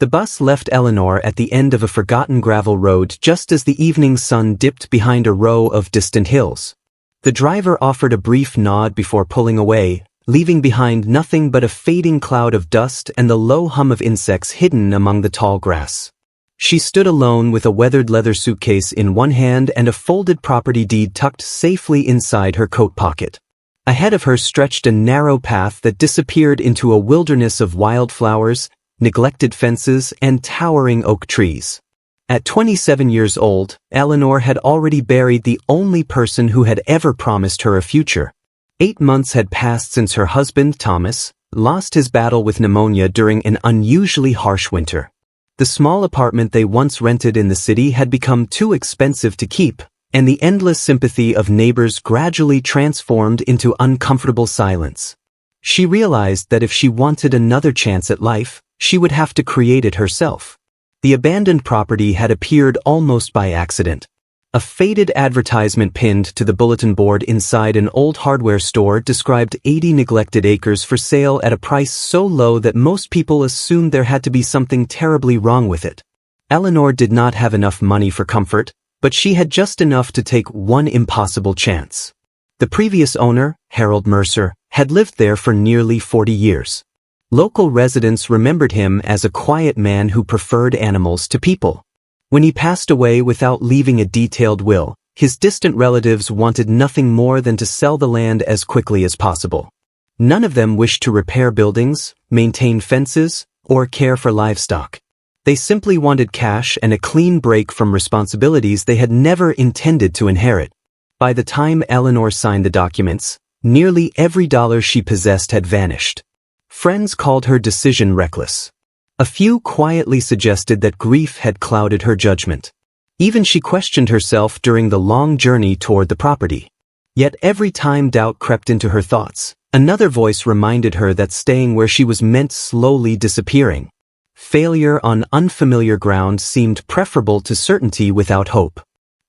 The bus left Eleanor at the end of a forgotten gravel road just as the evening sun dipped behind a row of distant hills. The driver offered a brief nod before pulling away, leaving behind nothing but a fading cloud of dust and the low hum of insects hidden among the tall grass. She stood alone with a weathered leather suitcase in one hand and a folded property deed tucked safely inside her coat pocket. Ahead of her stretched a narrow path that disappeared into a wilderness of wildflowers, neglected fences, and towering oak trees. At 27 years old, Eleanor had already buried the only person who had ever promised her a future. 8 months had passed since her husband, Thomas, lost his battle with pneumonia during an unusually harsh winter. The small apartment they once rented in the city had become too expensive to keep, and the endless sympathy of neighbors gradually transformed into uncomfortable silence. She realized that if she wanted another chance at life, she would have to create it herself. The abandoned property had appeared almost by accident. A faded advertisement pinned to the bulletin board inside an old hardware store described 80 neglected acres for sale at a price so low that most people assumed there had to be something terribly wrong with it. Eleanor did not have enough money for comfort, but she had just enough to take one impossible chance. The previous owner, Harold Mercer, had lived there for nearly 40 years. Local residents remembered him as a quiet man who preferred animals to people. When he passed away without leaving a detailed will, his distant relatives wanted nothing more than to sell the land as quickly as possible. None of them wished to repair buildings, maintain fences, or care for livestock. They simply wanted cash and a clean break from responsibilities they had never intended to inherit. By the time Eleanor signed the documents, nearly every dollar she possessed had vanished. Friends called her decision reckless. A few quietly suggested that grief had clouded her judgment. Even she questioned herself during the long journey toward the property. Yet every time doubt crept into her thoughts, another voice reminded her that staying where she was meant slowly disappearing. Failure on unfamiliar ground seemed preferable to certainty without hope.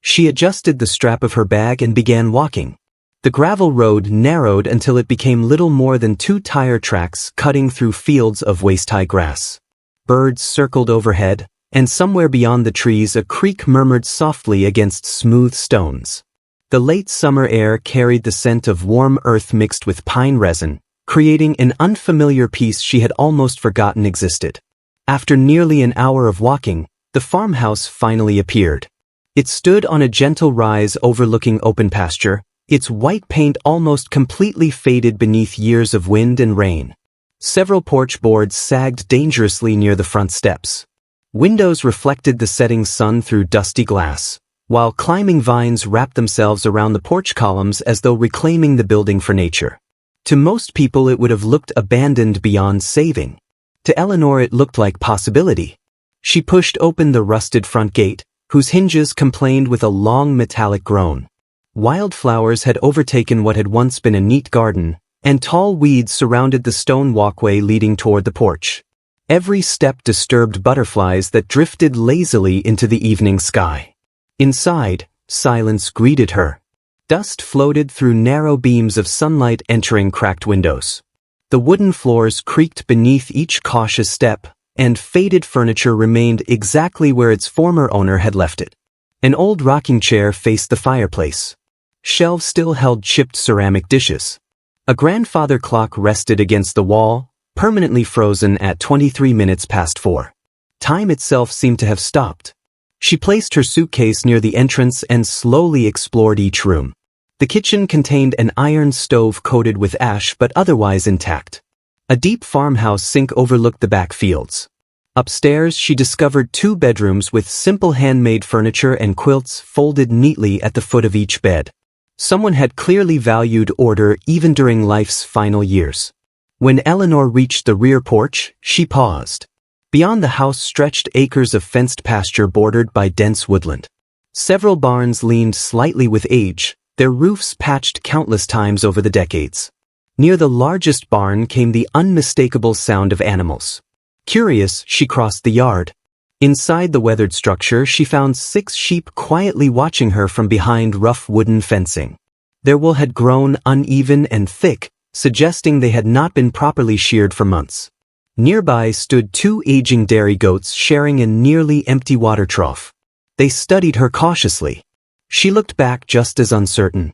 She adjusted the strap of her bag and began walking. The gravel road narrowed until it became little more than 2 tire tracks cutting through fields of waist-high grass. Birds circled overhead, and somewhere beyond the trees a creek murmured softly against smooth stones. The late summer air carried the scent of warm earth mixed with pine resin, creating an unfamiliar peace she had almost forgotten existed. After nearly an hour of walking, the farmhouse finally appeared. It stood on a gentle rise overlooking open pasture, its white paint almost completely faded beneath years of wind and rain. Several porch boards sagged dangerously near the front steps. Windows reflected the setting sun through dusty glass, while climbing vines wrapped themselves around the porch columns as though reclaiming the building for nature. To most people it would have looked abandoned beyond saving. To Eleanor it looked like possibility. She pushed open the rusted front gate, whose hinges complained with a long metallic groan. Wildflowers had overtaken what had once been a neat garden, and tall weeds surrounded the stone walkway leading toward the porch. Every step disturbed butterflies that drifted lazily into the evening sky. Inside, silence greeted her. Dust floated through narrow beams of sunlight entering cracked windows. The wooden floors creaked beneath each cautious step, and faded furniture remained exactly where its former owner had left it. An old rocking chair faced the fireplace. Shelves still held chipped ceramic dishes. A grandfather clock rested against the wall, permanently frozen at 23 minutes past 4. Time itself seemed to have stopped. She placed her suitcase near the entrance and slowly explored each room. The kitchen contained an iron stove coated with ash but otherwise intact. A deep farmhouse sink overlooked the back fields. Upstairs, she discovered 2 bedrooms with simple handmade furniture and quilts folded neatly at the foot of each bed. Someone had clearly valued order even during life's final years. When Eleanor reached the rear porch, she paused. Beyond the house stretched acres of fenced pasture bordered by dense woodland. Several barns leaned slightly with age, their roofs patched countless times over the decades. Near the largest barn came the unmistakable sound of animals. Curious, she crossed the yard. Inside the weathered structure, she found 6 sheep quietly watching her from behind rough wooden fencing. Their wool had grown uneven and thick, suggesting they had not been properly sheared for months. Nearby stood two aging dairy goats sharing a nearly empty water trough. They studied her cautiously. She looked back just as uncertain.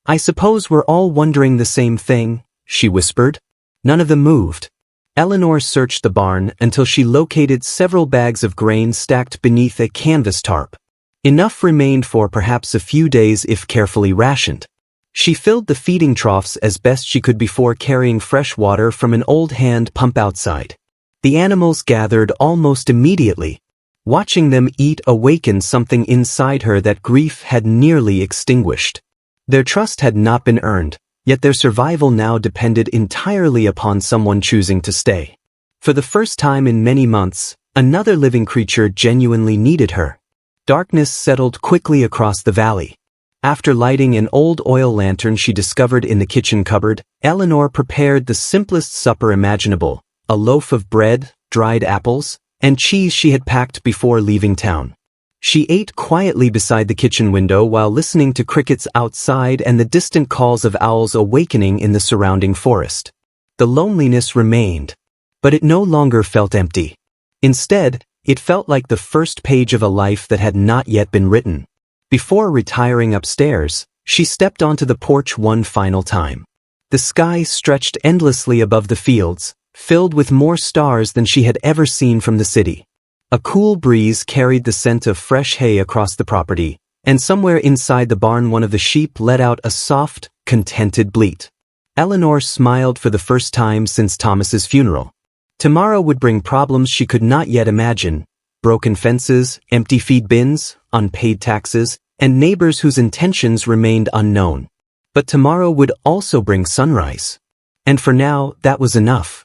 "I suppose we're all wondering the same thing," she whispered. None of them moved. Eleanor searched the barn until she located several bags of grain stacked beneath a canvas tarp. Enough remained for perhaps a few days if carefully rationed. She filled the feeding troughs as best she could before carrying fresh water from an old hand pump outside. The animals gathered almost immediately. Watching them eat awakened something inside her that grief had nearly extinguished. Their trust had not been earned, yet their survival now depended entirely upon someone choosing to stay. For the first time in many months, another living creature genuinely needed her. Darkness settled quickly across the valley. After lighting an old oil lantern she discovered in the kitchen cupboard, Eleanor prepared the simplest supper imaginable: a loaf of bread, dried apples, and cheese she had packed before leaving town. She ate quietly beside the kitchen window while listening to crickets outside and the distant calls of owls awakening in the surrounding forest. The loneliness remained, but it no longer felt empty. Instead, it felt like the first page of a life that had not yet been written. Before retiring upstairs, she stepped onto the porch one final time. The sky stretched endlessly above the fields, filled with more stars than she had ever seen from the city. A cool breeze carried the scent of fresh hay across the property, and somewhere inside the barn one of the sheep let out a soft, contented bleat. Eleanor smiled for the first time since Thomas's funeral. Tomorrow would bring problems she could not yet imagine: broken fences, empty feed bins, unpaid taxes, and neighbors whose intentions remained unknown. But tomorrow would also bring sunrise. And for now, that was enough.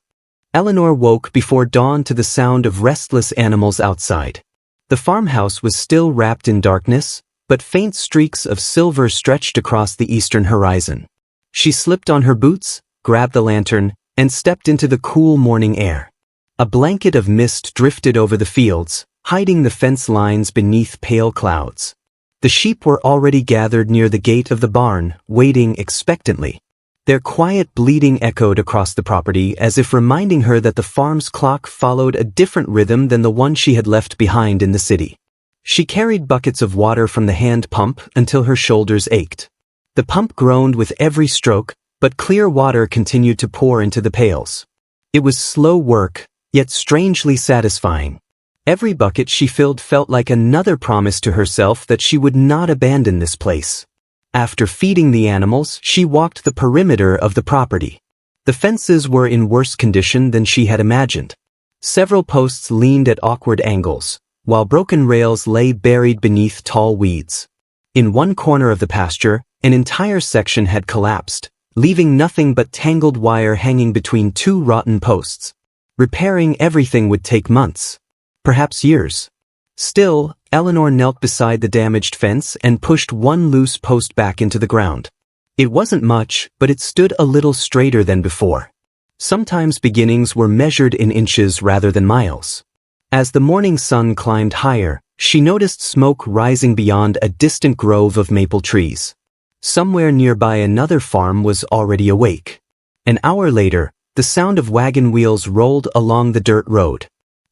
Eleanor woke before dawn to the sound of restless animals outside. The farmhouse was still wrapped in darkness, but faint streaks of silver stretched across the eastern horizon. She slipped on her boots, grabbed the lantern, and stepped into the cool morning air. A blanket of mist drifted over the fields, hiding the fence lines beneath pale clouds. The sheep were already gathered near the gate of the barn, waiting expectantly. Their quiet bleating echoed across the property as if reminding her that the farm's clock followed a different rhythm than the one she had left behind in the city. She carried buckets of water from the hand pump until her shoulders ached. The pump groaned with every stroke, but clear water continued to pour into the pails. It was slow work, yet strangely satisfying. Every bucket she filled felt like another promise to herself that she would not abandon this place. After feeding the animals, she walked the perimeter of the property. The fences were in worse condition than she had imagined. Several posts leaned at awkward angles, while broken rails lay buried beneath tall weeds. In one corner of the pasture, an entire section had collapsed, leaving nothing but tangled wire hanging between two rotten posts. Repairing everything would take months, perhaps years. Still, Eleanor knelt beside the damaged fence and pushed one loose post back into the ground. It wasn't much, but it stood a little straighter than before. Sometimes beginnings were measured in inches rather than miles. As the morning sun climbed higher, she noticed smoke rising beyond a distant grove of maple trees. Somewhere nearby another farm was already awake. An hour later, the sound of wagon wheels rolled along the dirt road.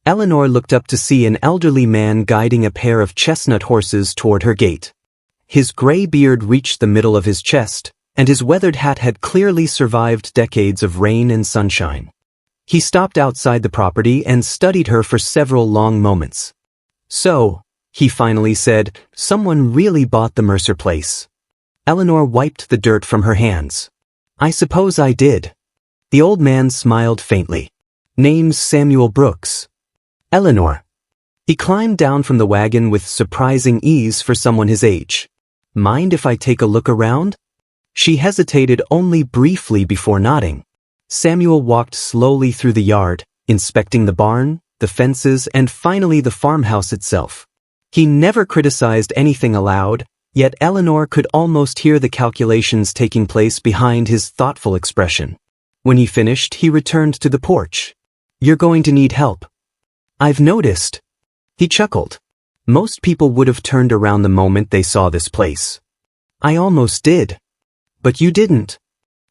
Eleanor looked up to see an elderly man guiding a pair of chestnut horses toward her gate. His gray beard reached the middle of his chest, and his weathered hat had clearly survived decades of rain and sunshine. He stopped outside the property and studied her for several long moments. "So," he finally said, "someone really bought the Mercer place." Eleanor wiped the dirt from her hands. "I suppose I did." The old man smiled faintly. "Name's Samuel Brooks." "Eleanor." He climbed down from the wagon with surprising ease for someone his age. "Mind if I take a look around?" She hesitated only briefly before nodding. Samuel walked slowly through the yard, inspecting the barn, the fences, and finally the farmhouse itself. He never criticized anything aloud, yet Eleanor could almost hear the calculations taking place behind his thoughtful expression. When he finished, he returned to the porch. "You're going to need help. I've noticed." He chuckled. "Most people would have turned around the moment they saw this place." "I almost did." "But you didn't."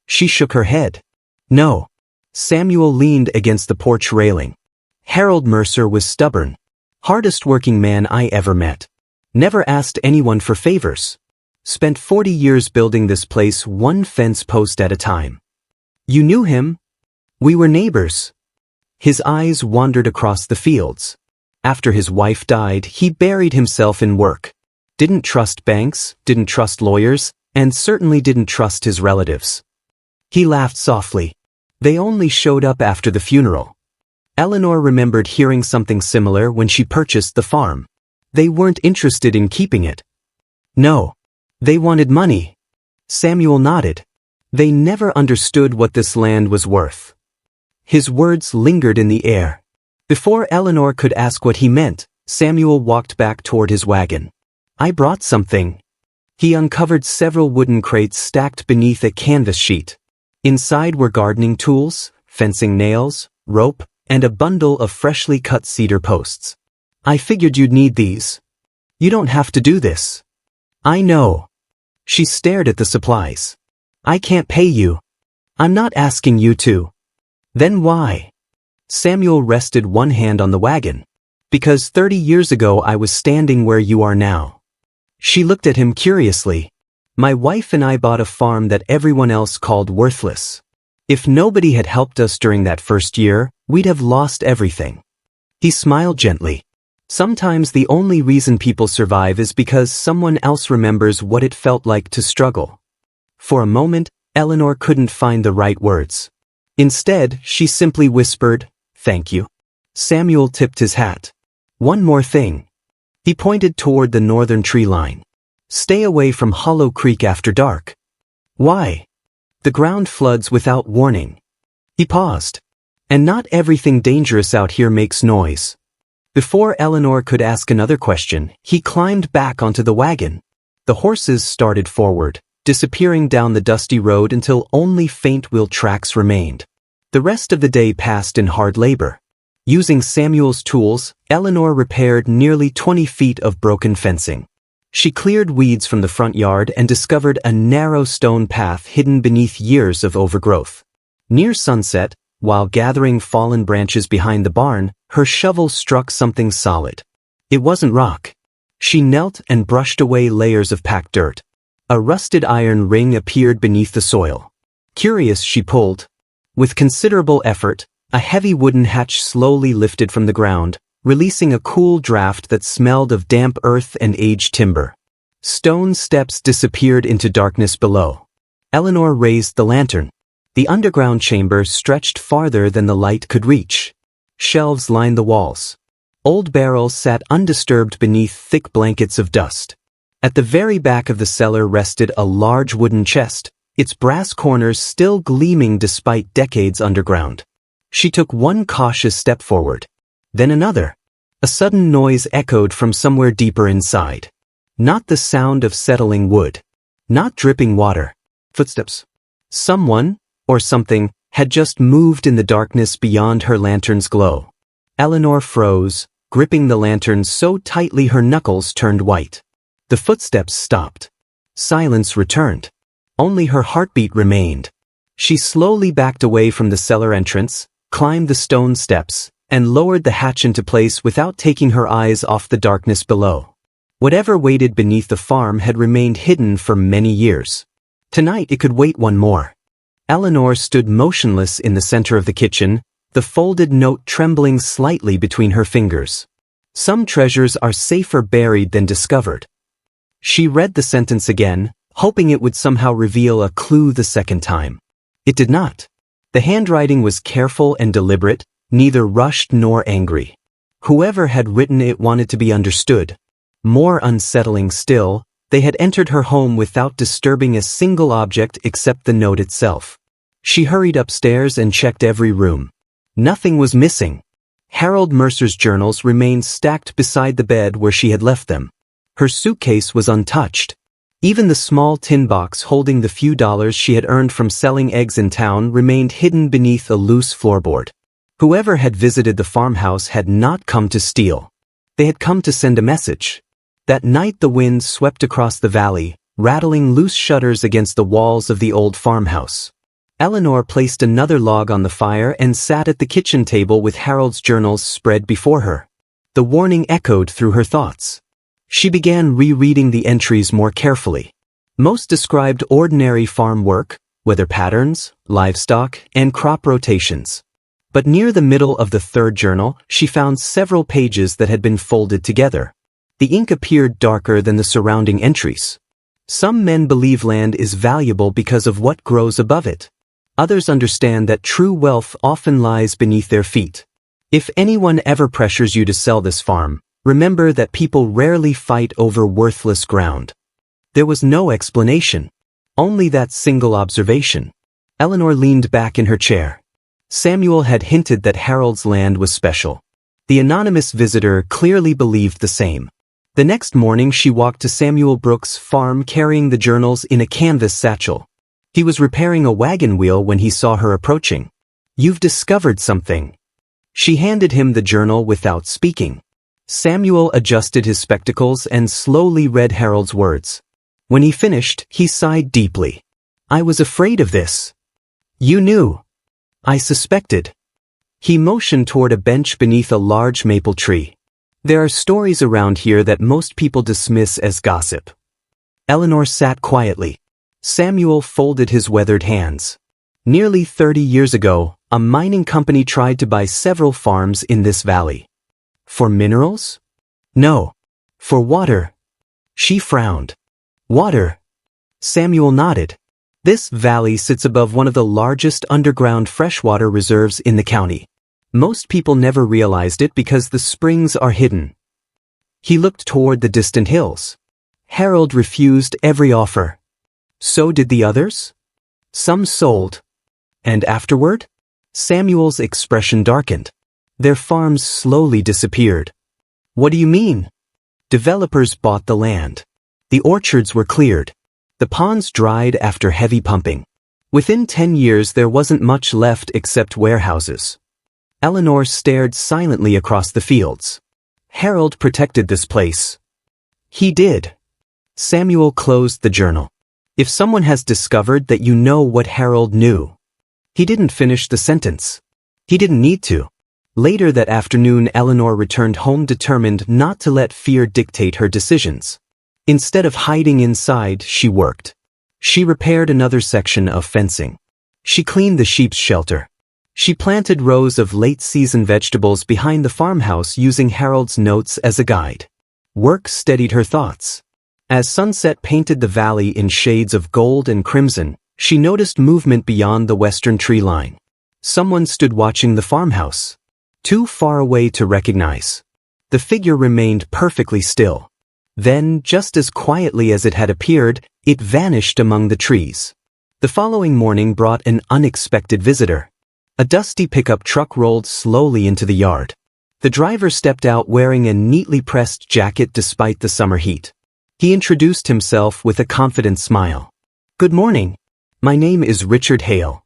She shook her head. "No." Samuel leaned against the porch railing. Harold Mercer was stubborn. Hardest working man I ever met. Never asked anyone for favors. Spent 40 years building this place one fence post at a time. You knew him? We were neighbors. His eyes wandered across the fields. After his wife died, he buried himself in work. Didn't trust banks, didn't trust lawyers, and certainly didn't trust his relatives. He laughed softly. They only showed up after the funeral. Eleanor remembered hearing something similar when she purchased the farm. They weren't interested in keeping it. No. They wanted money. Samuel nodded. They never understood what this land was worth. His words lingered in the air. Before Eleanor could ask what he meant, Samuel walked back toward his wagon. I brought something. He uncovered several wooden crates stacked beneath a canvas sheet. Inside were gardening tools, fencing nails, rope, and a bundle of freshly cut cedar posts. I figured you'd need these. You don't have to do this. I know. She stared at the supplies. I can't pay you. I'm not asking you to. Then why? Samuel rested one hand on the wagon. Because 30 years ago I was standing where you are now. She looked at him curiously. My wife and I bought a farm that everyone else called worthless. If nobody had helped us during that first year, we'd have lost everything. He smiled gently. Sometimes the only reason people survive is because someone else remembers what it felt like to struggle. For a moment, Eleanor couldn't find the right words. Instead, she simply whispered, "Thank you." Samuel tipped his hat. One more thing. He pointed toward the northern tree line. Stay away from Hollow Creek after dark. Why? The ground floods without warning. He paused. And not everything dangerous out here makes noise. Before Eleanor could ask another question, he climbed back onto the wagon. The horses started forward, disappearing down the dusty road until only faint wheel tracks remained. The rest of the day passed in hard labor. Using Samuel's tools, Eleanor repaired nearly 20 feet of broken fencing. She cleared weeds from the front yard and discovered a narrow stone path hidden beneath years of overgrowth. Near sunset, while gathering fallen branches behind the barn, her shovel struck something solid. It wasn't rock. She knelt and brushed away layers of packed dirt. A rusted iron ring appeared beneath the soil. Curious, she pulled. With considerable effort, a heavy wooden hatch slowly lifted from the ground, releasing a cool draft that smelled of damp earth and aged timber. Stone steps disappeared into darkness below. Eleanor raised the lantern. The underground chamber stretched farther than the light could reach. Shelves lined the walls. Old barrels sat undisturbed beneath thick blankets of dust. At the very back of the cellar rested a large wooden chest, its brass corners still gleaming despite decades underground. She took one cautious step forward. Then another. A sudden noise echoed from somewhere deeper inside. Not the sound of settling wood. Not dripping water. Footsteps. Someone, or something, had just moved in the darkness beyond her lantern's glow. Eleanor froze, gripping the lantern so tightly her knuckles turned white. The footsteps stopped. Silence returned. Only her heartbeat remained. She slowly backed away from the cellar entrance, climbed the stone steps, and lowered the hatch into place without taking her eyes off the darkness below. Whatever waited beneath the farm had remained hidden for many years. Tonight it could wait one more. Eleanor stood motionless in the center of the kitchen, the folded note trembling slightly between her fingers. Some treasures are safer buried than discovered. She read the sentence again, hoping it would somehow reveal a clue the second time. It did not. The handwriting was careful and deliberate, neither rushed nor angry. Whoever had written it wanted to be understood. More unsettling still, they had entered her home without disturbing a single object except the note itself. She hurried upstairs and checked every room. Nothing was missing. Harold Mercer's journals remained stacked beside the bed where she had left them. Her suitcase was untouched. Even the small tin box holding the few dollars she had earned from selling eggs in town remained hidden beneath a loose floorboard. Whoever had visited the farmhouse had not come to steal. They had come to send a message. That night the wind swept across the valley, rattling loose shutters against the walls of the old farmhouse. Eleanor placed another log on the fire and sat at the kitchen table with Harold's journals spread before her. The warning echoed through her thoughts. She began rereading the entries more carefully. Most described ordinary farm work, weather patterns, livestock, and crop rotations. But near the middle of the third journal, she found several pages that had been folded together. The ink appeared darker than the surrounding entries. Some men believe land is valuable because of what grows above it. Others understand that true wealth often lies beneath their feet. If anyone ever pressures you to sell this farm, remember that people rarely fight over worthless ground. There was no explanation. Only that single observation. Eleanor leaned back in her chair. Samuel had hinted that Harold's land was special. The anonymous visitor clearly believed the same. The next morning she walked to Samuel Brooks' farm carrying the journals in a canvas satchel. He was repairing a wagon wheel when he saw her approaching. "You've discovered something." She handed him the journal without speaking. Samuel adjusted his spectacles and slowly read Harold's words. When he finished, he sighed deeply. "I was afraid of this." "You knew." "I suspected." He motioned toward a bench beneath a large maple tree. "There are stories around here that most people dismiss as gossip." Eleanor sat quietly. Samuel folded his weathered hands. "Nearly 30 years ago, a mining company tried to buy several farms in this valley." "For minerals?" "No. For water." She frowned. "Water?" Samuel nodded. "This valley sits above one of the largest underground freshwater reserves in the county. Most people never realized it because the springs are hidden." He looked toward the distant hills. "Harold refused every offer." "So did the others?" "Some sold." "And afterward?" Samuel's expression darkened. "Their farms slowly disappeared." "What do you mean?" "Developers bought the land. The orchards were cleared. The ponds dried after heavy pumping. Within 10 years there wasn't much left except warehouses." Eleanor stared silently across the fields. "Harold protected this place." "He did." Samuel closed the journal. "If someone has discovered that you know what Harold knew." He didn't finish the sentence. He didn't need to. Later that afternoon, Eleanor returned home determined not to let fear dictate her decisions. Instead of hiding inside, she worked. She repaired another section of fencing. She cleaned the sheep's shelter. She planted rows of late-season vegetables behind the farmhouse using Harold's notes as a guide. Work steadied her thoughts. As sunset painted the valley in shades of gold and crimson, she noticed movement beyond the western tree line. Someone stood watching the farmhouse. Too far away to recognize. The figure remained perfectly still. Then, just as quietly as it had appeared, it vanished among the trees. The following morning brought an unexpected visitor. A dusty pickup truck rolled slowly into the yard. The driver stepped out wearing a neatly pressed jacket despite the summer heat. He introduced himself with a confident smile. "Good morning. My name is Richard Hale."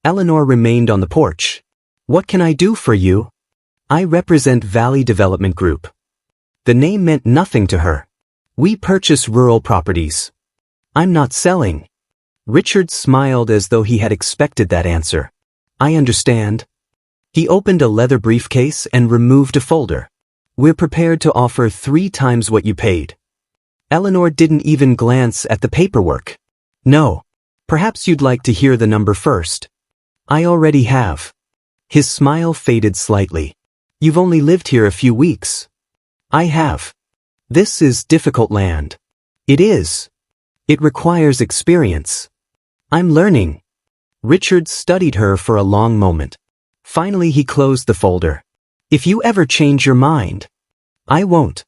Eleanor remained on the porch. "What can I do for you?" "I represent Valley Development Group." The name meant nothing to her. "We purchase rural properties." "I'm not selling." Richard smiled as though he had expected that answer. "I understand." He opened a leather briefcase and removed a folder. "We're prepared to offer 3 times what you paid." Eleanor didn't even glance at the paperwork. "No. Perhaps you'd like to hear the number first." "I already have." His smile faded slightly. "You've only lived here a few weeks." "I have." "This is difficult land." "It is. It requires experience." "I'm learning." Richard studied her for a long moment. Finally he closed the folder. "If you ever change your mind." "I won't."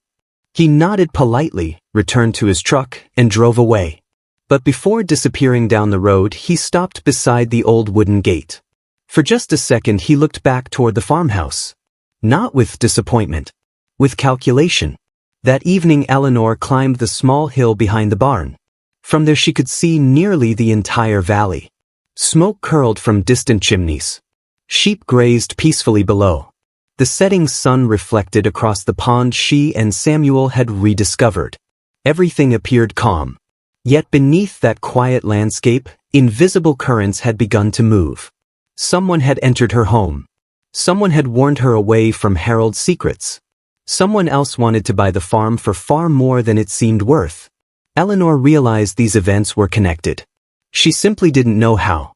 He nodded politely, returned to his truck, and drove away. But before disappearing down the road, he stopped beside the old wooden gate. For just a second he looked back toward the farmhouse. Not with disappointment. With calculation. That evening Eleanor climbed the small hill behind the barn. From there she could see nearly the entire valley. Smoke curled from distant chimneys. Sheep grazed peacefully below. The setting sun reflected across the pond she and Samuel had rediscovered. Everything appeared calm. Yet beneath that quiet landscape, Invisible currents had begun to move. Someone had entered her home. Someone had warned her away from Harold's secrets. Someone else wanted to buy the farm for far more than it seemed worth. Eleanor realized these events were connected. She simply didn't know how.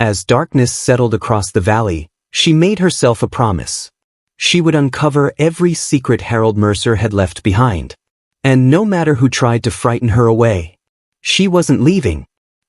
As darkness settled across the valley, she made herself a promise. She would uncover every secret Harold Mercer had left behind. And no matter who tried to frighten her away, she wasn't leaving.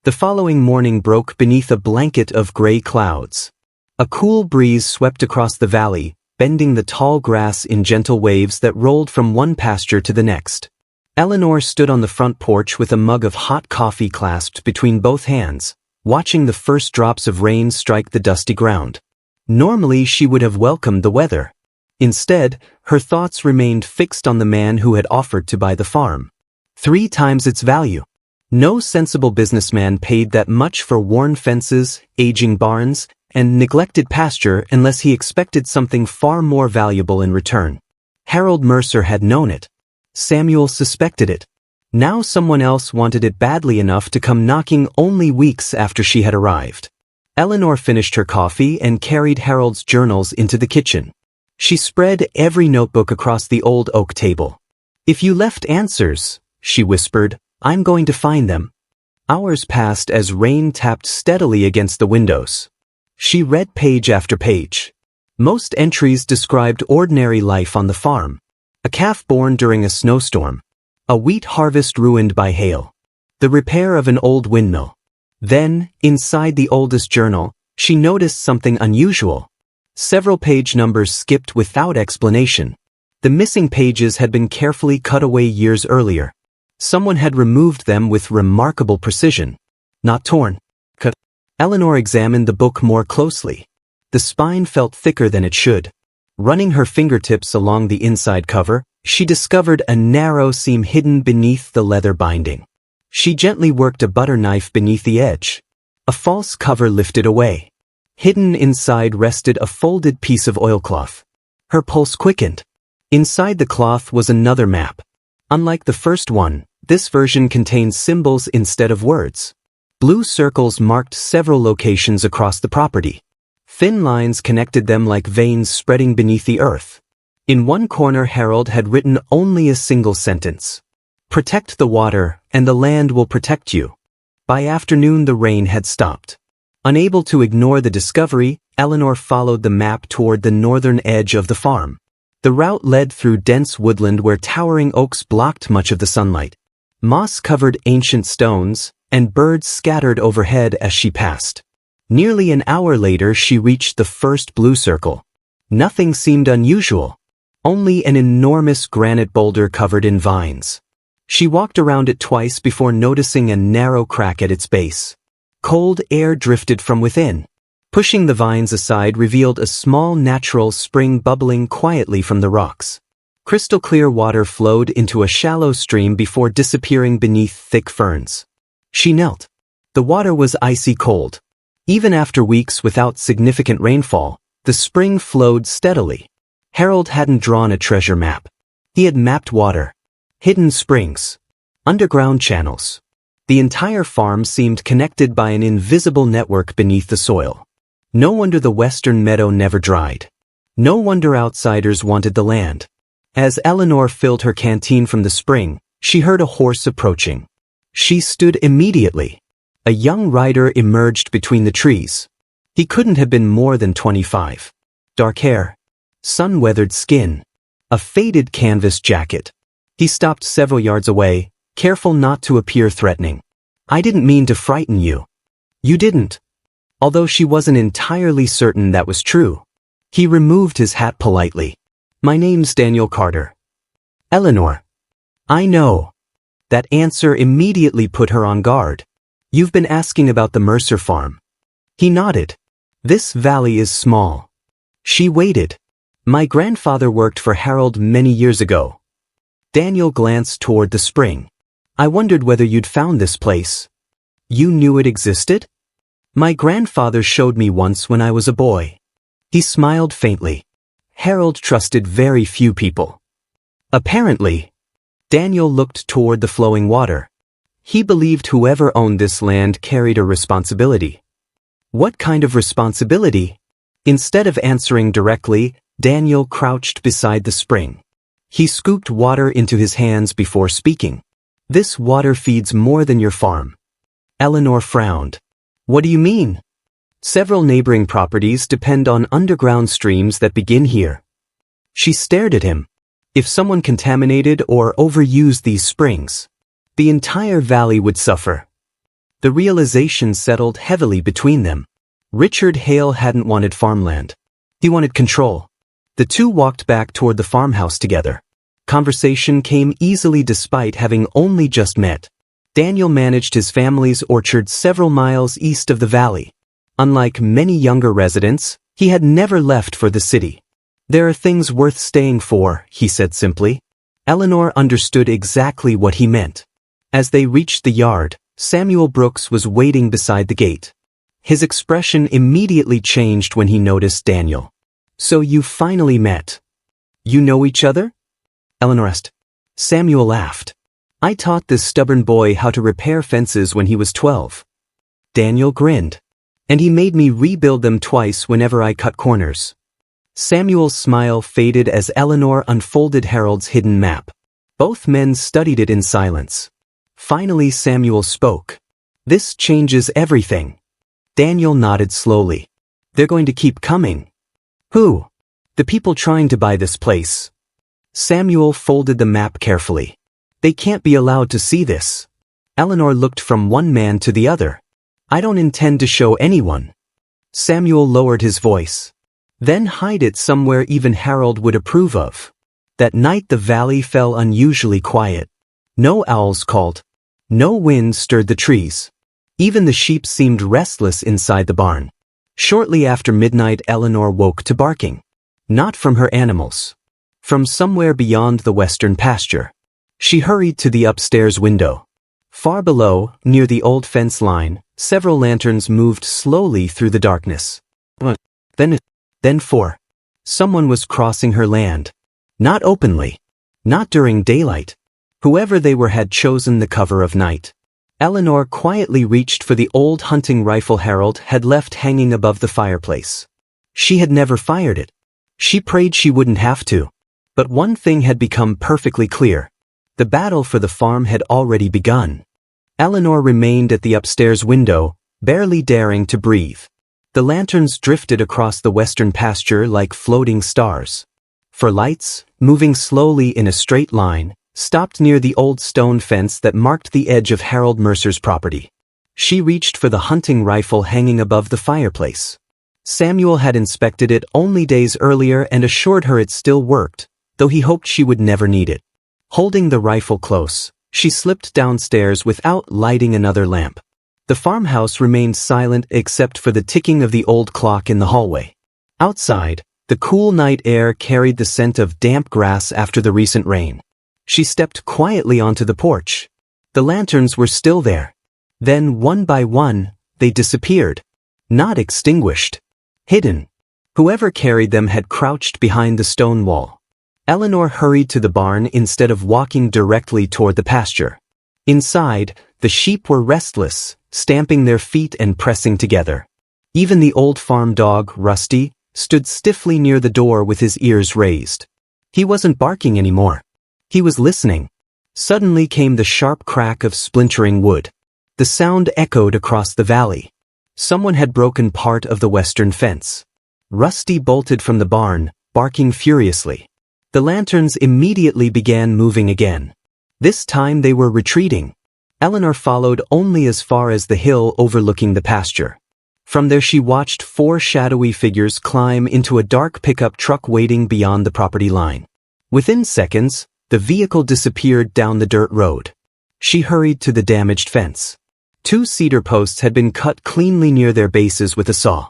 The following morning broke beneath a blanket of gray clouds. A cool breeze swept across the valley, bending the tall grass in gentle waves that rolled from one pasture to the next. Eleanor stood on the front porch with a mug of hot coffee clasped between both hands, watching the first drops of rain strike the dusty ground. Normally she would have welcomed the weather. Instead, her thoughts remained fixed on the man who had offered to buy the farm. 3 times its value. No sensible businessman paid that much for worn fences, aging barns, and neglected pasture unless he expected something far more valuable in return. Harold Mercer had known it. Samuel suspected it. Now someone else wanted it badly enough to come knocking only weeks after she had arrived. Eleanor finished her coffee and carried Harold's journals into the kitchen. She spread every notebook across the old oak table. "If you left answers," she whispered, "I'm going to find them." Hours passed as rain tapped steadily against the windows. She read page after page. Most entries described ordinary life on the farm. A calf born during a snowstorm. A wheat harvest ruined by hail. The repair of an old windmill. Then, inside the oldest journal, she noticed something unusual. Several page numbers skipped without explanation. The missing pages had been carefully cut away years earlier. Someone had removed them with remarkable precision. Not torn. Cut. Eleanor examined the book more closely. The spine felt thicker than it should. Running her fingertips along the inside cover, she discovered a narrow seam hidden beneath the leather binding. She gently worked a butter knife beneath the edge. A false cover lifted away. Hidden inside rested a folded piece of oilcloth. Her pulse quickened. Inside the cloth was another map. Unlike the first one, this version contained symbols instead of words. Blue circles marked several locations across the property. Thin lines connected them like veins spreading beneath the earth. In one corner Harold had written only a single sentence. "Protect the water, and the land will protect you." By afternoon the rain had stopped. Unable to ignore the discovery, Eleanor followed the map toward the northern edge of the farm. The route led through dense woodland where towering oaks blocked much of the sunlight. Moss covered ancient stones, and birds scattered overhead as she passed. Nearly an hour later she reached the first blue circle. Nothing seemed unusual. Only an enormous granite boulder covered in vines. She walked around it twice before noticing a narrow crack at its base. Cold air drifted from within. Pushing the vines aside revealed a small natural spring bubbling quietly from the rocks. Crystal clear water flowed into a shallow stream before disappearing beneath thick ferns. She knelt. The water was icy cold. Even after weeks without significant rainfall, the spring flowed steadily. Harold hadn't drawn a treasure map. He had mapped water. Hidden springs. Underground channels. The entire farm seemed connected by an invisible network beneath the soil. No wonder the western meadow never dried. No wonder outsiders wanted the land. As Eleanor filled her canteen from the spring, she heard a horse approaching. She stood immediately. A young rider emerged between the trees. He couldn't have been more than 25. Dark hair. Sun-weathered skin. A faded canvas jacket. He stopped several yards away, careful not to appear threatening. "I didn't mean to frighten you." "You didn't." Although she wasn't entirely certain that was true. He removed his hat politely. "My name's Daniel Carter." "Eleanor." "I know." That answer immediately put her on guard. "You've been asking about the Mercer farm." He nodded. "This valley is small." She waited. "My grandfather worked for Harold many years ago." Daniel glanced toward the spring. "I wondered whether you'd found this place." "You knew it existed?" "My grandfather showed me once when I was a boy." He smiled faintly. Harold trusted very few people. "Apparently." Daniel looked toward the flowing water. He believed whoever owned this land carried a responsibility. What kind of responsibility? Instead of answering directly, Daniel crouched beside the spring. He scooped water into his hands before speaking. This water feeds more than your farm. Eleanor frowned. What do you mean? Several neighboring properties depend on underground streams that begin here. She stared at him. If someone contaminated or overused these springs, the entire valley would suffer. The realization settled heavily between them. Richard Hale hadn't wanted farmland. He wanted control. The two walked back toward the farmhouse together. Conversation came easily despite having only just met. Daniel managed his family's orchard several miles east of the valley. Unlike many younger residents, he had never left for the city. There are things worth staying for, he said simply. Eleanor understood exactly what he meant. As they reached the yard, Samuel Brooks was waiting beside the gate. His expression immediately changed when he noticed Daniel. So you finally met. You know each other? Eleanor asked. Samuel laughed. I taught this stubborn boy how to repair fences when he was 12. Daniel grinned. And he made me rebuild them twice whenever I cut corners. Samuel's smile faded as Eleanor unfolded Harold's hidden map. Both men studied it in silence. Finally Samuel spoke. This changes everything. Daniel nodded slowly. They're going to keep coming. Who? The people trying to buy this place. Samuel folded the map carefully. They can't be allowed to see this. Eleanor looked from one man to the other. I don't intend to show anyone. Samuel lowered his voice. Then hide it somewhere even Harold would approve of. That night the valley fell unusually quiet. No owls called. No wind stirred the trees. Even the sheep seemed restless inside the barn. Shortly after midnight Eleanor woke to barking. Not from her animals. From somewhere beyond the western pasture. She hurried to the upstairs window. Far below, near the old fence line, several lanterns moved slowly through the darkness. Then four. Someone was crossing her land. Not openly. Not during daylight. Whoever they were had chosen the cover of night. Eleanor quietly reached for the old hunting rifle Harold had left hanging above the fireplace. She had never fired it. She prayed she wouldn't have to. But one thing had become perfectly clear. The battle for the farm had already begun. Eleanor remained at the upstairs window, barely daring to breathe. The lanterns drifted across the western pasture like floating stars. For lights, moving slowly in a straight line, stopped near the old stone fence that marked the edge of Harold Mercer's property. She reached for the hunting rifle hanging above the fireplace. Samuel had inspected it only days earlier and assured her it still worked, though he hoped she would never need it. Holding the rifle close, she slipped downstairs without lighting another lamp. The farmhouse remained silent except for the ticking of the old clock in the hallway. Outside, the cool night air carried the scent of damp grass after the recent rain. She stepped quietly onto the porch. The lanterns were still there. Then, one by one, they disappeared. Not extinguished. Hidden. Whoever carried them had crouched behind the stone wall. Eleanor hurried to the barn instead of walking directly toward the pasture. Inside, the sheep were restless, stamping their feet and pressing together. Even the old farm dog, Rusty, stood stiffly near the door with his ears raised. He wasn't barking anymore. He was listening. Suddenly came the sharp crack of splintering wood. The sound echoed across the valley. Someone had broken part of the western fence. Rusty bolted from the barn, barking furiously. The lanterns immediately began moving again. This time they were retreating. Eleanor followed only as far as the hill overlooking the pasture. From there she watched four shadowy figures climb into a dark pickup truck waiting beyond the property line. Within seconds, the vehicle disappeared down the dirt road. She hurried to the damaged fence. 2 cedar posts had been cut cleanly near their bases with a saw.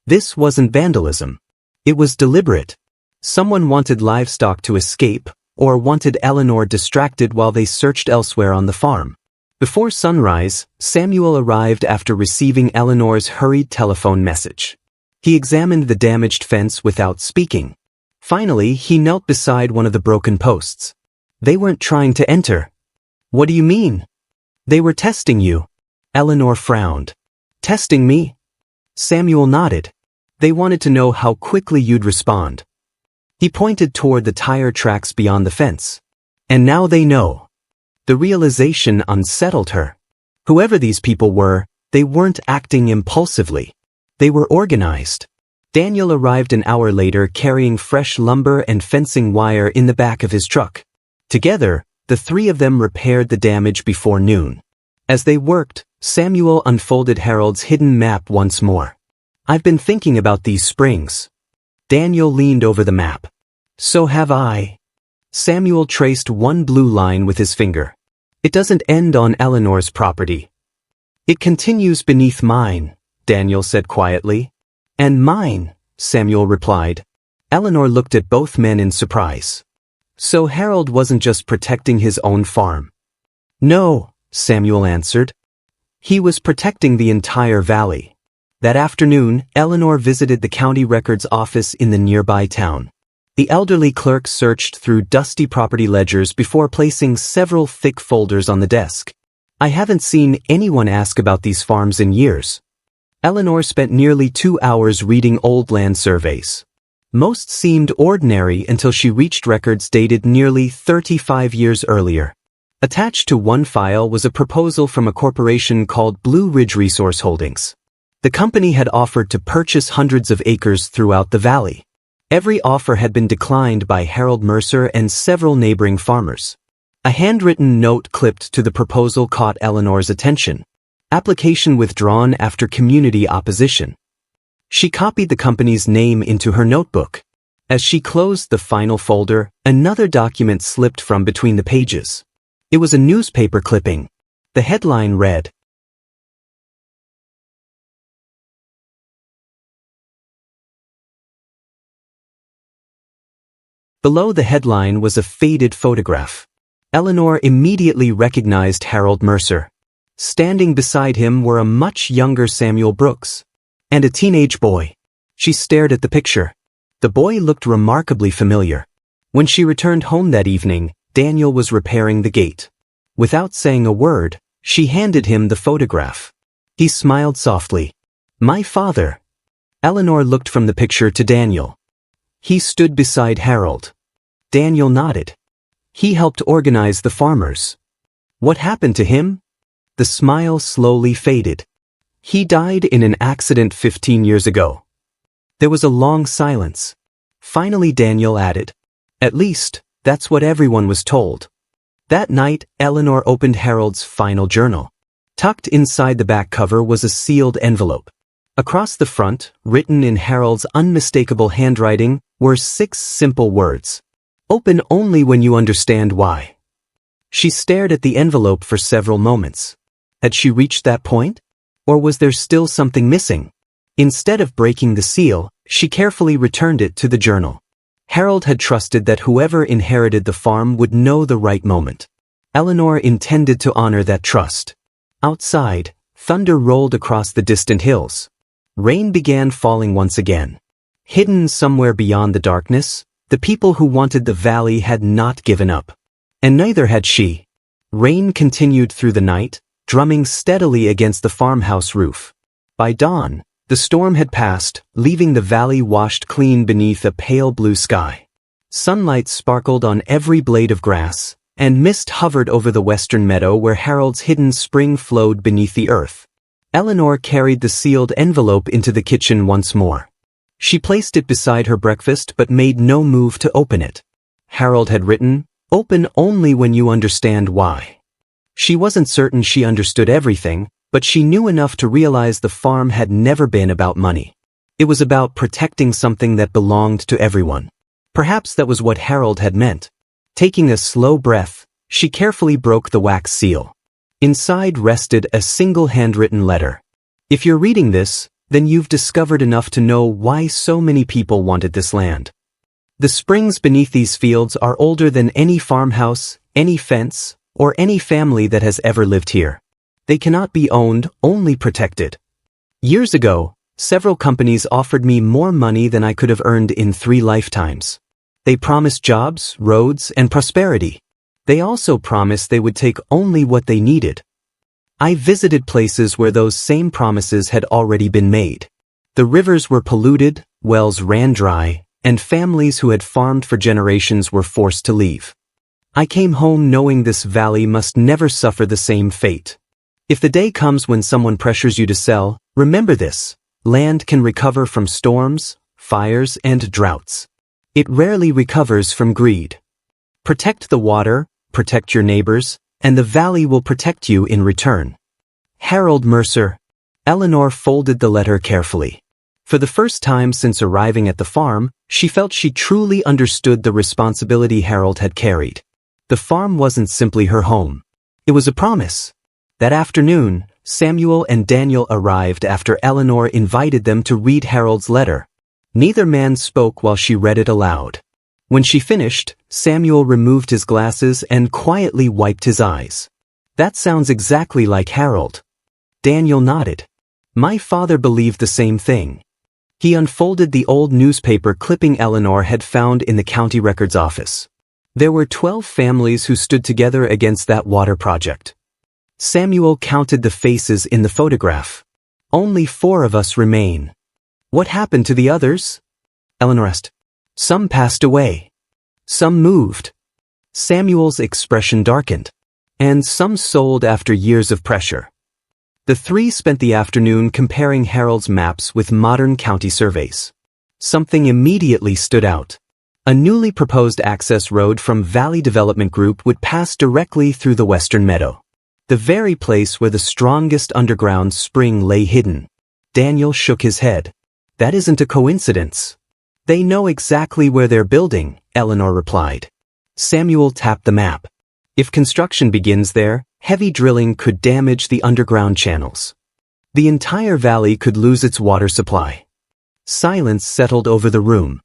This wasn't vandalism. It was deliberate. Someone wanted livestock to escape, or wanted Eleanor distracted while they searched elsewhere on the farm. Before sunrise, Samuel arrived after receiving Eleanor's hurried telephone message. He examined the damaged fence without speaking. Finally, he knelt beside one of the broken posts. They weren't trying to enter. What do you mean? They were testing you. Eleanor frowned. Testing me? Samuel nodded. They wanted to know how quickly you'd respond. He pointed toward the tire tracks beyond the fence. And now they know. The realization unsettled her. Whoever these people were, they weren't acting impulsively. They were organized. Daniel arrived an hour later carrying fresh lumber and fencing wire in the back of his truck. Together, the three of them repaired the damage before noon. As they worked, Samuel unfolded Harold's hidden map once more. I've been thinking about these springs. Daniel leaned over the map. So have I. Samuel traced one blue line with his finger. It doesn't end on Eleanor's property. It continues beneath mine, Daniel said quietly. And mine, Samuel replied. Eleanor looked at both men in surprise. So Harold wasn't just protecting his own farm. No, Samuel answered. He was protecting the entire valley. That afternoon, Eleanor visited the county records office in the nearby town. The elderly clerk searched through dusty property ledgers before placing several thick folders on the desk. I haven't seen anyone ask about these farms in years. Eleanor spent nearly 2 hours reading old land surveys. Most seemed ordinary until she reached records dated nearly 35 years earlier. Attached to one file was a proposal from a corporation called Blue Ridge Resource Holdings. The company had offered to purchase hundreds of acres throughout the valley. Every offer had been declined by Harold Mercer and several neighboring farmers. A handwritten note clipped to the proposal caught Eleanor's attention. Application withdrawn after community opposition. She copied the company's name into her notebook. As she closed the final folder, another document slipped from between the pages. It was a newspaper clipping. The headline read, Below the headline was a faded photograph. Eleanor immediately recognized Harold Mercer. Standing beside him were a much younger Samuel Brooks and a teenage boy. She stared at the picture. The boy looked remarkably familiar. When she returned home that evening, Daniel was repairing the gate. Without saying a word, she handed him the photograph. He smiled softly. My father. Eleanor looked from the picture to Daniel. He stood beside Harold. Daniel nodded. He helped organize the farmers. What happened to him? The smile slowly faded. He died in an accident 15 years ago. There was a long silence. Finally Daniel added, At least, that's what everyone was told. That night, Eleanor opened Harold's final journal. Tucked inside the back cover was a sealed envelope. Across the front, written in Harold's unmistakable handwriting, were 6 simple words. Open only when you understand why. She stared at the envelope for several moments. Had she reached that point? Or was there still something missing? Instead of breaking the seal, she carefully returned it to the journal. Harold had trusted that whoever inherited the farm would know the right moment. Eleanor intended to honor that trust. Outside, thunder rolled across the distant hills. Rain began falling once again. Hidden somewhere beyond the darkness, the people who wanted the valley had not given up. And neither had she. Rain continued through the night, drumming steadily against the farmhouse roof. By dawn, the storm had passed, leaving the valley washed clean beneath a pale blue sky. Sunlight sparkled on every blade of grass, and mist hovered over the western meadow where Harold's hidden spring flowed beneath the earth. Eleanor carried the sealed envelope into the kitchen once more. She placed it beside her breakfast but made no move to open it. Harold had written, Open only when you understand why. She wasn't certain she understood everything, but she knew enough to realize the farm had never been about money. It was about protecting something that belonged to everyone. Perhaps that was what Harold had meant. Taking a slow breath, she carefully broke the wax seal. Inside rested a single handwritten letter. If you're reading this, then you've discovered enough to know why so many people wanted this land. The springs beneath these fields are older than any farmhouse, any fence, or any family that has ever lived here. They cannot be owned, only protected. Years ago, several companies offered me more money than I could have earned in 3 lifetimes. They promised jobs, roads, and prosperity. They also promised they would take only what they needed. I visited places where those same promises had already been made. The rivers were polluted, wells ran dry, and families who had farmed for generations were forced to leave. I came home knowing this valley must never suffer the same fate. If the day comes when someone pressures you to sell, remember this: land can recover from storms, fires, and droughts. It rarely recovers from greed. Protect the water, protect your neighbors, and the valley will protect you in return. Harold Mercer. Eleanor folded the letter carefully. For the first time since arriving at the farm, she felt she truly understood the responsibility Harold had carried. The farm wasn't simply her home. It was a promise. That afternoon, Samuel and Daniel arrived after Eleanor invited them to read Harold's letter. Neither man spoke while she read it aloud. When she finished, Samuel removed his glasses and quietly wiped his eyes. That sounds exactly like Harold. Daniel nodded. My father believed the same thing. He unfolded the old newspaper clipping Eleanor had found in the county records office. There were 12 families who stood together against that water project. Samuel counted the faces in the photograph. Only 4 of us remain. What happened to the others? Eleanor asked. Some passed away. Some moved. Samuel's expression darkened. And some sold after years of pressure. The 3 spent the afternoon comparing Harold's maps with modern county surveys. Something immediately stood out. A newly proposed access road from Valley Development Group would pass directly through the western meadow. The very place where the strongest underground spring lay hidden. Daniel shook his head. That isn't a coincidence. They know exactly where they're building, Eleanor replied. Samuel tapped the map. If construction begins there, heavy drilling could damage the underground channels. The entire valley could lose its water supply. Silence settled over the room.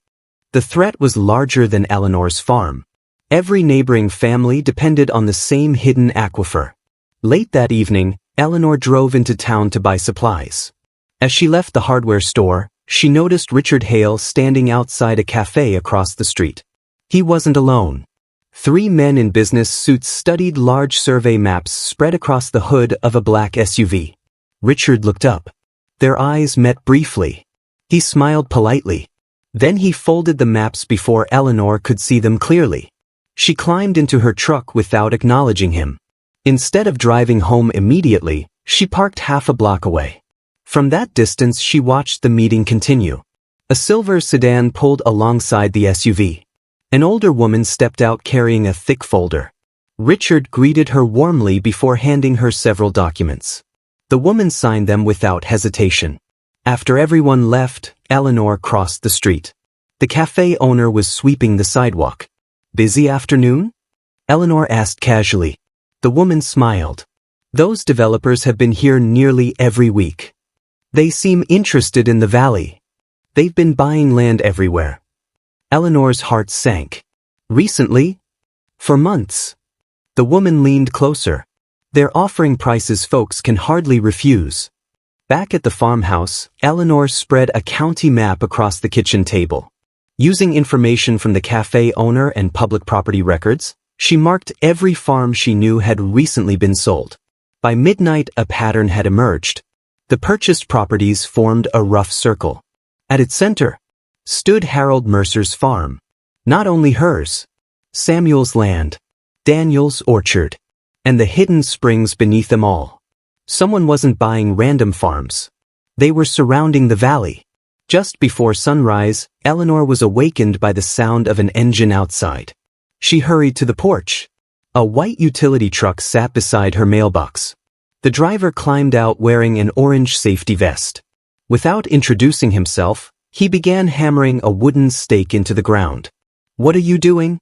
The threat was larger than Eleanor's farm. Every neighboring family depended on the same hidden aquifer. Late that evening, Eleanor drove into town to buy supplies. As she left the hardware store, she noticed Richard Hale standing outside a cafe across the street. He wasn't alone. 3 men in business suits studied large survey maps spread across the hood of a black SUV. Richard looked up. Their eyes met briefly. He smiled politely. Then he folded the maps before Eleanor could see them clearly. She climbed into her truck without acknowledging him. Instead of driving home immediately, she parked half a block away. From that distance she watched the meeting continue. A silver sedan pulled alongside the SUV. An older woman stepped out carrying a thick folder. Richard greeted her warmly before handing her several documents. The woman signed them without hesitation. After everyone left, Eleanor crossed the street. The cafe owner was sweeping the sidewalk. Busy afternoon? Eleanor asked casually. The woman smiled. Those developers have been here nearly every week. They seem interested in the valley. They've been buying land everywhere. Eleanor's heart sank. Recently? For months. The woman leaned closer. They're offering prices folks can hardly refuse. Back at the farmhouse, Eleanor spread a county map across the kitchen table. Using information from the cafe owner and public property records, she marked every farm she knew had recently been sold. By midnight, a pattern had emerged. The purchased properties formed a rough circle. At its center stood Harold Mercer's farm. Not only hers. Samuel's land, Daniel's orchard, and the hidden springs beneath them all. Someone wasn't buying random farms. They were surrounding the valley. Just before sunrise, Eleanor was awakened by the sound of an engine outside. She hurried to the porch. A white utility truck sat beside her mailbox. The driver climbed out wearing an orange safety vest. Without introducing himself, he began hammering a wooden stake into the ground. "What are you doing?"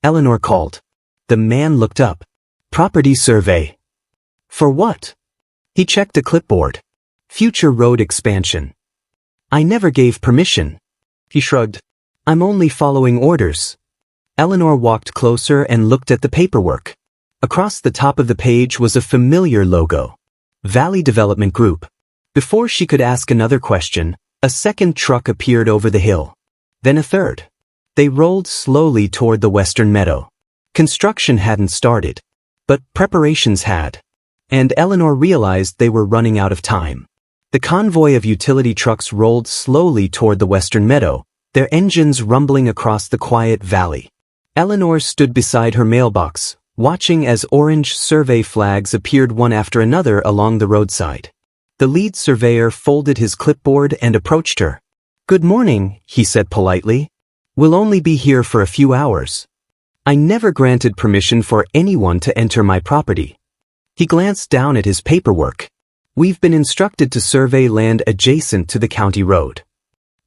Eleanor called. The man looked up. "Property survey." "For what?" He checked a clipboard. "Future road expansion." "I never gave permission." He shrugged. "I'm only following orders." Eleanor walked closer and looked at the paperwork. Across the top of the page was a familiar logo. Valley Development Group. Before she could ask another question, a second truck appeared over the hill. Then a third. They rolled slowly toward the western meadow. Construction hadn't started, but preparations had. and Eleanor realized they were running out of time. The convoy of utility trucks rolled slowly toward the western meadow, their engines rumbling across the quiet valley. Eleanor stood beside her mailbox, watching as orange survey flags appeared one after another along the roadside. The lead surveyor folded his clipboard and approached her. "Good morning," he said politely. "We'll only be here for a few hours. I never granted permission for anyone to enter my property." He glanced down at his paperwork. "We've been instructed to survey land adjacent to the county road."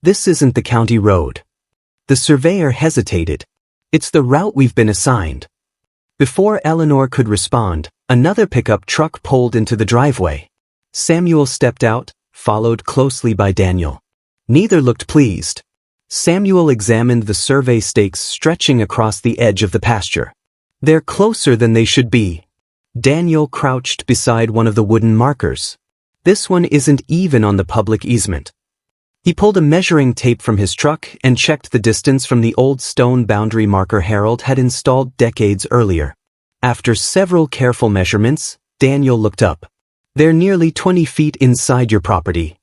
"This isn't the county road." The surveyor hesitated. "It's the route we've been assigned." Before Eleanor could respond, another pickup truck pulled into the driveway. Samuel stepped out, followed closely by Daniel. Neither looked pleased. Samuel examined the survey stakes stretching across the edge of the pasture. "They're closer than they should be." Daniel crouched beside one of the wooden markers. "This one isn't even on the public easement." He pulled a measuring tape from his truck and checked the distance from the old stone boundary marker Harold had installed decades earlier. After several careful measurements, Daniel looked up. "They're nearly 20 feet inside your property."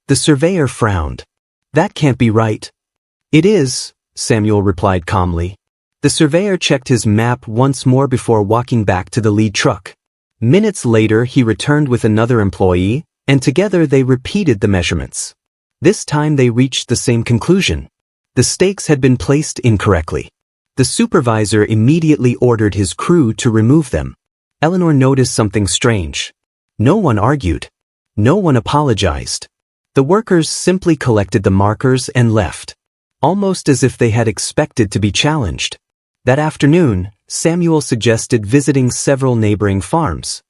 The surveyor frowned. "That can't be right." "It is," Samuel replied calmly. The surveyor checked his map once more before walking back to the lead truck. Minutes later he returned with another employee, and together they repeated the measurements. This time they reached the same conclusion. The stakes had been placed incorrectly. The supervisor immediately ordered his crew to remove them. Eleanor noticed something strange. No one argued. No one apologized. The workers simply collected the markers and left, almost as if they had expected to be challenged. That afternoon, Samuel suggested visiting several neighboring farms.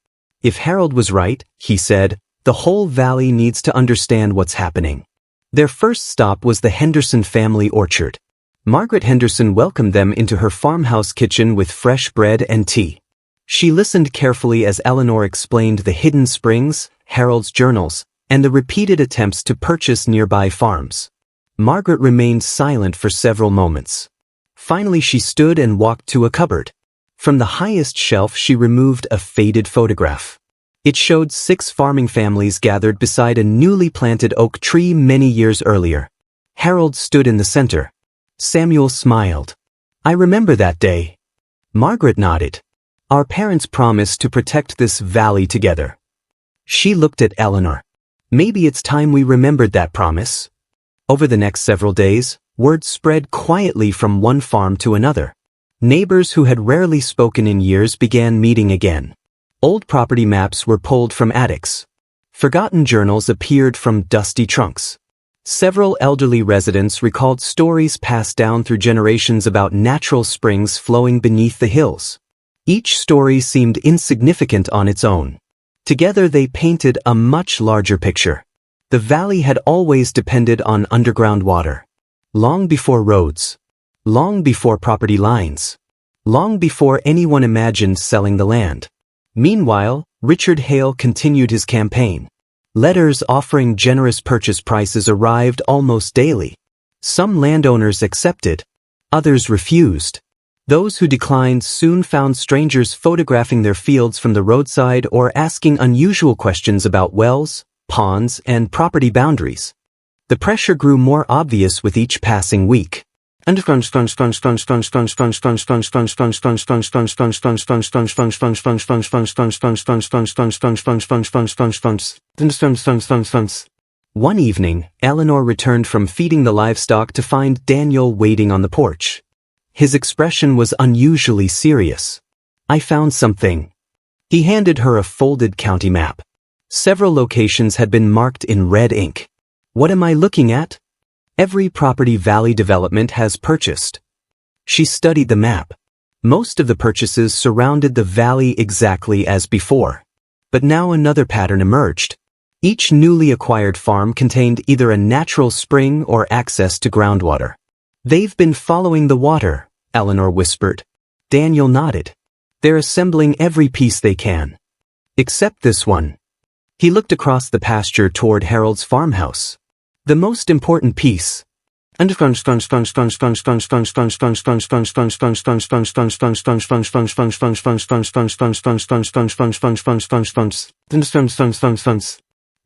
If Harold was right, he said, the whole valley needs to understand what's happening. Their first stop was the Henderson family orchard. Margaret Henderson welcomed them into her farmhouse kitchen with fresh bread and tea. She listened carefully as Eleanor explained the hidden springs, Harold's journals, and the repeated attempts to purchase nearby farms. Margaret remained silent for several moments. Finally she stood and walked to a cupboard. From the highest shelf she removed a faded photograph. It showed 6 farming families gathered beside a newly planted oak tree many years earlier. Harold stood in the center. Samuel smiled. "I remember that day." Margaret nodded. "Our parents promised to protect this valley together." She looked at Eleanor. "Maybe it's time we remembered that promise." Over the next several days, word spread quietly from one farm to another. Neighbors who had rarely spoken in years began meeting again. Old property maps were pulled from attics. Forgotten journals appeared from dusty trunks. Several elderly residents recalled stories passed down through generations about natural springs flowing beneath the hills. Each story seemed insignificant on its own. Together they painted a much larger picture. The valley had always depended on underground water. Long before roads. Long before property lines. Long before anyone imagined selling the land. Meanwhile, Richard Hale continued his campaign. Letters offering generous purchase prices arrived almost daily. Some landowners accepted. Others refused. Those who declined soon found strangers photographing their fields from the roadside or asking unusual questions about wells, ponds, and property boundaries. The pressure grew more obvious with each passing week. One evening, Eleanor returned from feeding the livestock to find Daniel waiting on the porch. His expression was unusually serious. "I found something." He handed her a folded county map. Several locations had been marked in red ink. "What am I looking at?" "Every property Valley Development has purchased." She studied the map. Most of the purchases surrounded the valley exactly as before. But now another pattern emerged. Each newly acquired farm contained either a natural spring or access to groundwater. "They've been following the water," Eleanor whispered. Daniel nodded. "They're assembling every piece they can. Except this one." He looked across the pasture toward Harold's farmhouse. "The most important piece."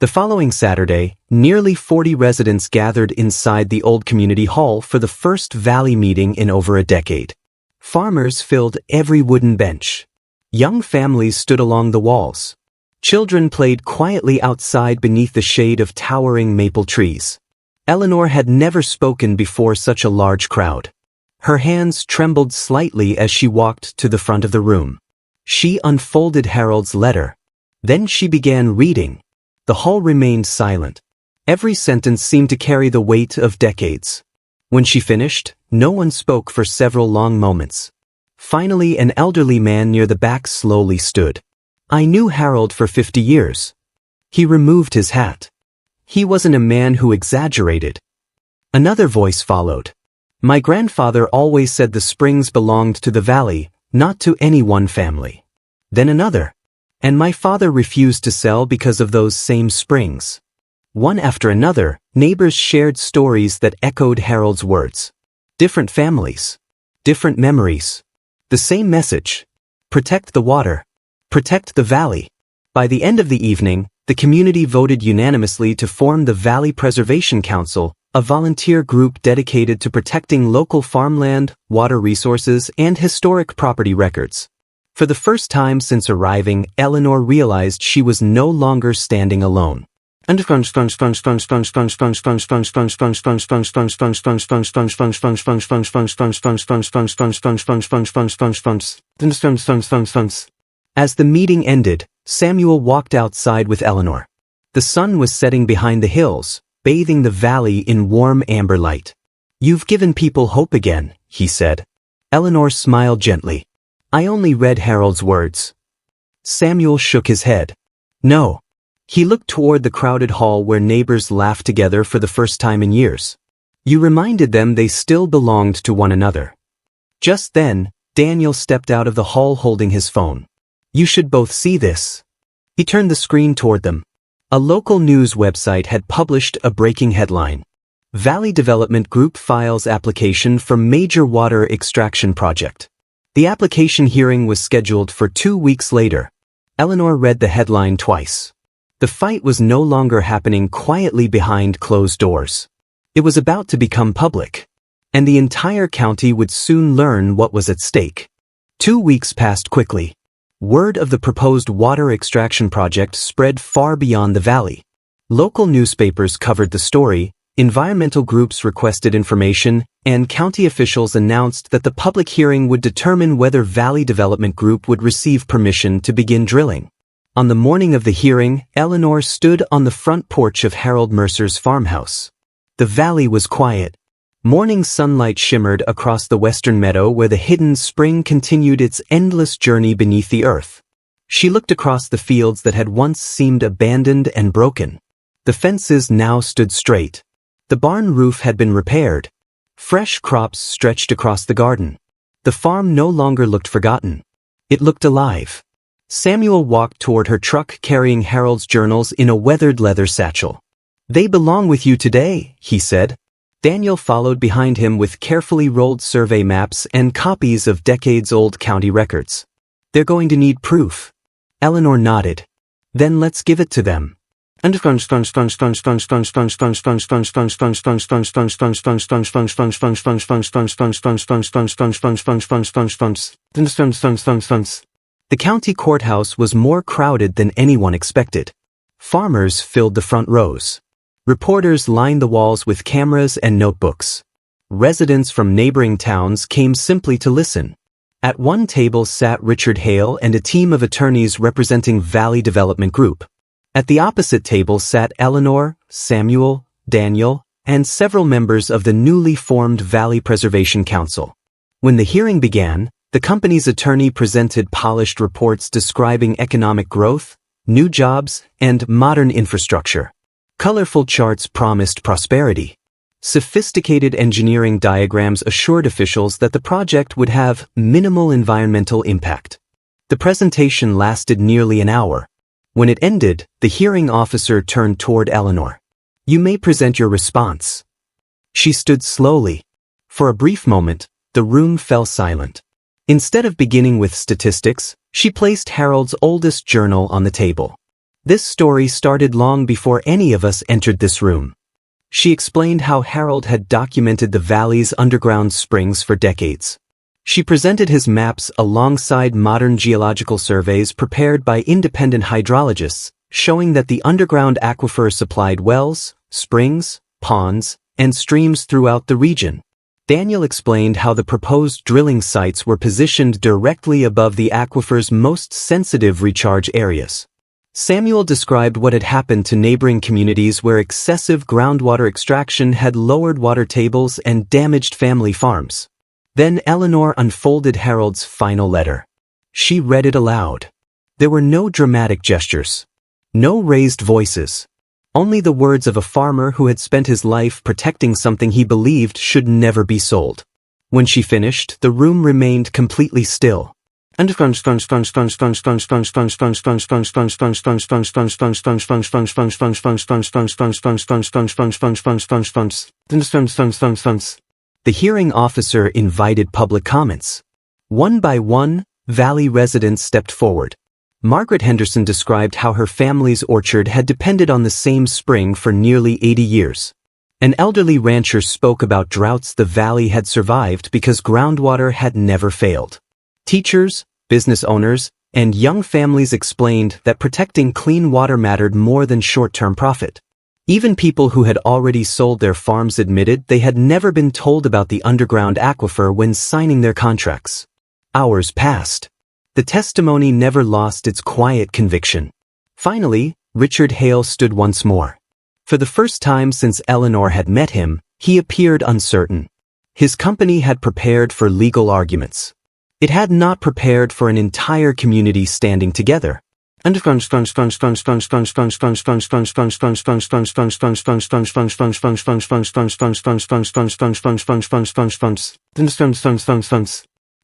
The following Saturday, nearly 40 residents gathered inside the old community hall for the first Valley meeting in over a decade. Farmers filled every wooden bench. Young families stood along the walls. Children played quietly outside beneath the shade of towering maple trees. Eleanor had never spoken before such a large crowd. Her hands trembled slightly as she walked to the front of the room. She unfolded Harold's letter. Then she began reading. The hall remained silent. Every sentence seemed to carry the weight of decades. When she finished, no one spoke for several long moments. Finally, an elderly man near the back slowly stood. I knew Harold for 50 years. He removed his hat. He wasn't a man who exaggerated. Another voice followed. My grandfather always said the springs belonged to the valley, not to any one family. Then another. And my father refused to sell because of those same springs. One after another, neighbors shared stories that echoed Harold's words. Different families. Different memories. The same message. Protect the water. Protect the valley. By the end of the evening, the community voted unanimously to form the Valley Preservation Council, a volunteer group dedicated to protecting local farmland, water resources, and historic property records. For the first time since arriving, Eleanor realized she was no longer standing alone. The As the meeting ended, Samuel walked outside with Eleanor. The sun was setting behind the hills, bathing the valley in warm amber light. You've given people hope again, he said. Eleanor smiled gently. I only read Harold's words. Samuel shook his head. No. He looked toward the crowded hall where neighbors laughed together for the first time in years. You reminded them they still belonged to one another. Just then, Daniel stepped out of the hall holding his phone. You should both see this. He turned the screen toward them. A local news website had published a breaking headline. Valley Development Group files application for major water extraction project. The application hearing was scheduled for 2 weeks later. Eleanor read the headline twice. The fight was no longer happening quietly behind closed doors. It was about to become public. And the entire county would soon learn what was at stake. 2 weeks passed quickly. Word of the proposed water extraction project spread far beyond the valley. Local newspapers covered the story, environmental groups requested information, and county officials announced that the public hearing would determine whether Valley Development Group would receive permission to begin drilling. On the morning of the hearing, Eleanor stood on the front porch of Harold Mercer's farmhouse. The valley was quiet. Morning sunlight shimmered across the western meadow where the hidden spring continued its endless journey beneath the earth. She looked across the fields that had once seemed abandoned and broken. The fences now stood straight. The barn roof had been repaired. Fresh crops stretched across the garden. The farm no longer looked forgotten. It looked alive. Samuel walked toward her truck carrying Harold's journals in a weathered leather satchel. They belong with you today, he said. Daniel followed behind him with carefully rolled survey maps and copies of decades-old county records. They're going to need proof. Eleanor nodded. Then let's give it to them. The county courthouse was more crowded than anyone expected. Farmers filled the front rows. Reporters lined the walls with cameras and notebooks. Residents from neighboring towns came simply to listen. At one table sat Richard Hale and a team of attorneys representing Valley Development Group. At the opposite table sat Eleanor, Samuel, Daniel, and several members of the newly formed Valley Preservation Council. When the hearing began, the company's attorney presented polished reports describing economic growth, new jobs, and modern infrastructure. Colorful charts promised prosperity. Sophisticated engineering diagrams assured officials that the project would have minimal environmental impact. The presentation lasted nearly an hour. When it ended, the hearing officer turned toward Eleanor. You may present your response. She stood slowly. For a brief moment, the room fell silent. Instead of beginning with statistics, she placed Harold's oldest journal on the table. This story started long before any of us entered this room. She explained how Harold had documented the valley's underground springs for decades. She presented his maps alongside modern geological surveys prepared by independent hydrologists, showing that the underground aquifer supplied wells, springs, ponds, and streams throughout the region. Daniel explained how the proposed drilling sites were positioned directly above the aquifer's most sensitive recharge areas. Samuel described what had happened to neighboring communities where excessive groundwater extraction had lowered water tables and damaged family farms. Then Eleanor unfolded Harold's final letter. She read it aloud. There were no dramatic gestures. No raised voices. Only the words of a farmer who had spent his life protecting something he believed should never be sold. When she finished, the room remained completely still. The hearing officer invited public comments. One by one, Valley residents stepped forward. Margaret Henderson described how her family's orchard had depended on the same spring for nearly 80 years. An elderly rancher spoke about droughts the valley had survived because groundwater had never failed. Teachers, business owners, and young families explained that protecting clean water mattered more than short-term profit. Even people who had already sold their farms admitted they had never been told about the underground aquifer when signing their contracts. Hours passed. The testimony never lost its quiet conviction. Finally, Richard Hale stood once more. For the first time since Eleanor had met him, he appeared uncertain. His company had prepared for legal arguments. It had not prepared for an entire community standing together. The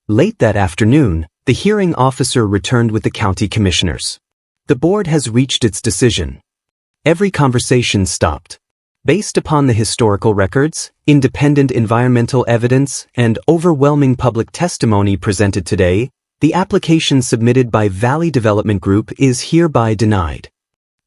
Late that afternoon, the hearing officer returned with the county commissioners. The board has reached its decision. Every conversation stopped. Based upon the historical records, independent environmental evidence, and overwhelming public testimony presented today, the application submitted by Valley Development Group is hereby denied.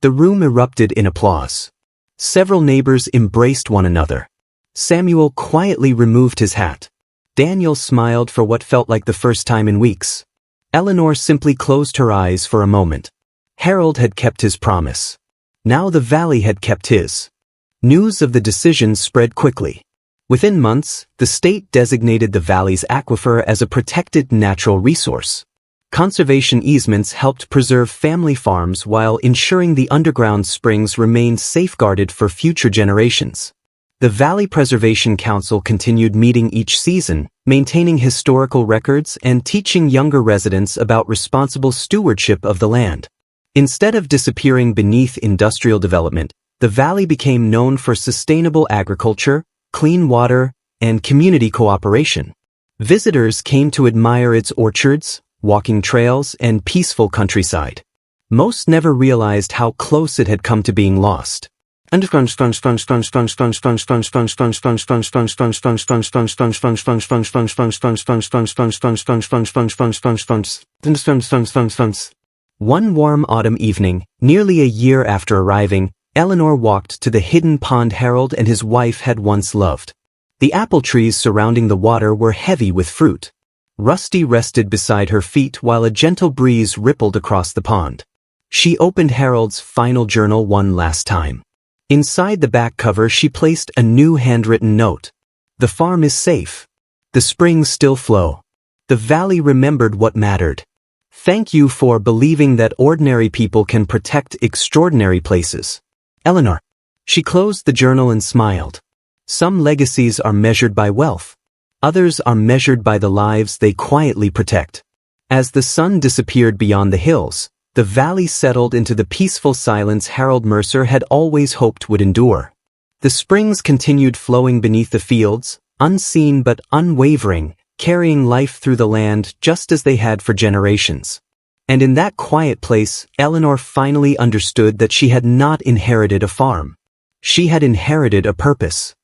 The room erupted in applause. Several neighbors embraced one another. Samuel quietly removed his hat. Daniel smiled for what felt like the first time in weeks. Eleanor simply closed her eyes for a moment. Harold had kept his promise. Now the valley had kept his. News of the decision spread quickly. Within months, the state designated the valley's aquifer as a protected natural resource. Conservation easements helped preserve family farms while ensuring the underground springs remained safeguarded for future generations. The Valley Preservation Council continued meeting each season, maintaining historical records and teaching younger residents about responsible stewardship of the land. Instead of disappearing beneath industrial development, the valley became known for sustainable agriculture, clean water, and community cooperation. Visitors came to admire its orchards, walking trails, and peaceful countryside. Most never realized how close it had come to being lost. The One warm autumn evening, nearly a year after arriving, Eleanor walked to the hidden pond Harold and his wife had once loved. The apple trees surrounding the water were heavy with fruit. Rusty rested beside her feet while a gentle breeze rippled across the pond. She opened Harold's final journal one last time. Inside the back cover she placed a new handwritten note. The farm is safe. The springs still flow. The valley remembered what mattered. Thank you for believing that ordinary people can protect extraordinary places. Eleanor. She closed the journal and smiled. Some legacies are measured by wealth. Others are measured by the lives they quietly protect. As the sun disappeared beyond the hills, the valley settled into the peaceful silence Harold Mercer had always hoped would endure. The springs continued flowing beneath the fields, unseen but unwavering, carrying life through the land just as they had for generations. And in that quiet place, Eleanor finally understood that she had not inherited a farm. She had inherited a purpose.